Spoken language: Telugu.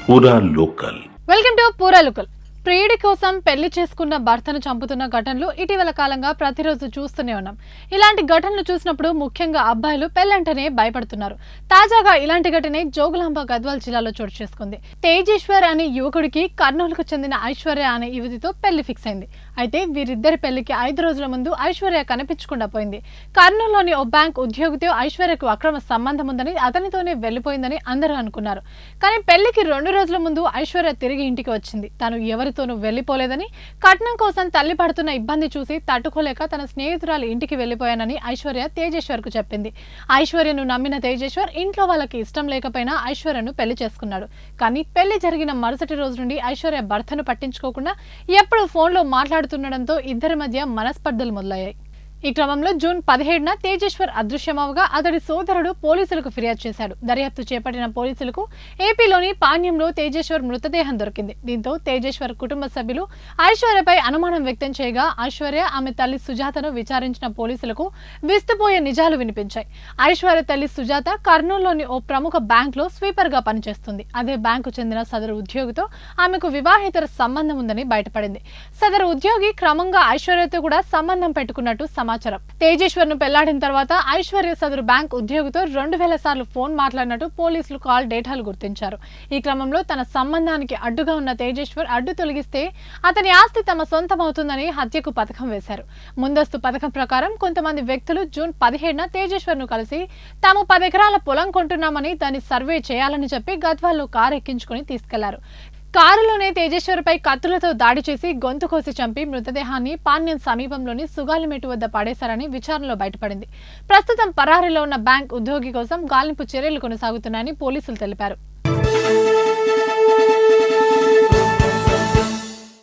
పూరా లోకల్. వెల్కమ్ టు పూరా లోకల్. ప్రియుడి కోసం పెళ్లి చేసుకున్న భర్తను చంపుతున్న ఘటనలు ఇటీవల కాలంగా ప్రతిరోజు చూస్తూనే ఉన్నాం. ఇలాంటి ఘటనలు చూసినప్పుడు ముఖ్యంగా అబ్బాయిలు పెళ్లంటేనే భయపడుతున్నారు. తాజాగా ఇలాంటి ఘటనే జోగులాంబ గద్వాల్ జిల్లాలో చోటు చేసుకుంది. తేజేశ్వర్ అనే యువకుడికి కర్నూలుకు చెందిన ఐశ్వర్య అనే యువతితో పెళ్లి ఫిక్స్ అయింది. అయితే వీరిద్దరి పెళ్లికి 5 రోజుల ముందు ఐశ్వర్య కనిపించకుండా పోయింది. కర్నూలులోని ఓ బ్యాంక్ ఉద్యోగితో ఐశ్వర్యకు అక్రమ సంబంధం ఉందని, అతనితోనే వెళ్లిపోయిందని అందరూ అనుకున్నారు. కానీ పెళ్లికి 2 రోజుల ముందు ఐశ్వర్య తిరిగి ఇంటికి వచ్చింది. తాను ఎవరితోనూ వెళ్లిపోలేదని, కట్నం కోసం తల్లి పడుతున్న ఇబ్బంది చూసి తట్టుకోలేక తన స్నేహితురాలు ఇంటికి వెళ్లిపోయానని ఐశ్వర్య తేజేశ్వర్ కు చెప్పింది. ఐశ్వర్యను నమ్మిన తేజేశ్వర్ ఇంట్లో వాళ్ళకి ఇష్టం లేకపోయినా ఐశ్వర్యను పెళ్లి చేసుకున్నాడు. కానీ పెళ్లి జరిగిన మరుసటి రోజు నుండి ఐశ్వర్య భర్తను పట్టించుకోకుండా ఎప్పుడు ఫోన్లో మాట్లాడుతుండడంతో ఇద్దరి మధ్య మనస్పర్ధలు మొదలయ్యాయి. ఈ క్రమంలో జూన్ 17న తేజేశ్వర్ అదృశ్యమవగా అతడి సోదరుడు పోలీసులకు ఫిర్యాదు చేశాడు. దర్యాప్తు చేపట్టిన పోలీసులకు ఏపీలోని పాణ్యంలో తేజేశ్వర్ మృతదేహం దొరికింది. దీంతో తేజేశ్వర్ కుటుంబ సభ్యులు ఐశ్వర్యపై అనుమానం వ్యక్తం చేయగా ఐశ్వర్య ఆమె తల్లి సుజాతను విచారించిన పోలీసులకు విస్తుపోయే నిజాలు వినిపించాయి. ఐశ్వర్య తల్లి సుజాత కర్నూలులోని ఓ ప్రముఖ బ్యాంకులో స్వీపర్ గా పనిచేస్తుంది. అదే బ్యాంకు చెందిన సదరు ఉద్యోగితో ఆమెకు వివాహేతర సంబంధం ఉందని బయటపడింది. సదరు ఉద్యోగి క్రమంగా ఐశ్వర్యతో కూడా సంబంధం పెట్టుకున్నట్టు సమాచారం. తేజేశ్వర్ ను పెళ్లాడిన తర్వాత ఐశ్వర్య సదరు బ్యాంక్ ఉద్యోగితో 2000 సార్లు ఫోన్ మాట్లాడినట్టు పోలీసులు కాల్ డేటాలు గుర్తించారు. ఈ క్రమంలో తన సంబంధానికి అడ్డుగా ఉన్న తేజేశ్వర్ అడ్డు తొలగిస్తే అతని ఆస్తి తమ సొంతమవుతుందని హత్యకు పథకం వేశారు. ముందస్తు పథకం ప్రకారం కొంతమంది వ్యక్తులు జూన్ 17న తేజేశ్వర్ ను కలిసి తాము 10 ఎకరాల పొలం కొంటున్నామని దాన్ని సర్వే చేయాలని చెప్పి గద్వాల్లో కారు ఎక్కించుకుని తీసుకెళ్లారు. కారులోనే తేజేశ్వర్పై కత్తులతో దాడి చేసి గొంతు కోసి చంపి మృతదేహాన్ని పాణ్యం సమీపంలోని సుగాలిమెట్టు వద్ద పడేశారని విచారణలో బయటపడింది. ప్రస్తుతం పరారీలో ఉన్న బ్యాంక్ ఉద్యోగి కోసం గాలింపు చర్యలు కొనసాగుతున్నాయని పోలీసులు తెలిపారు.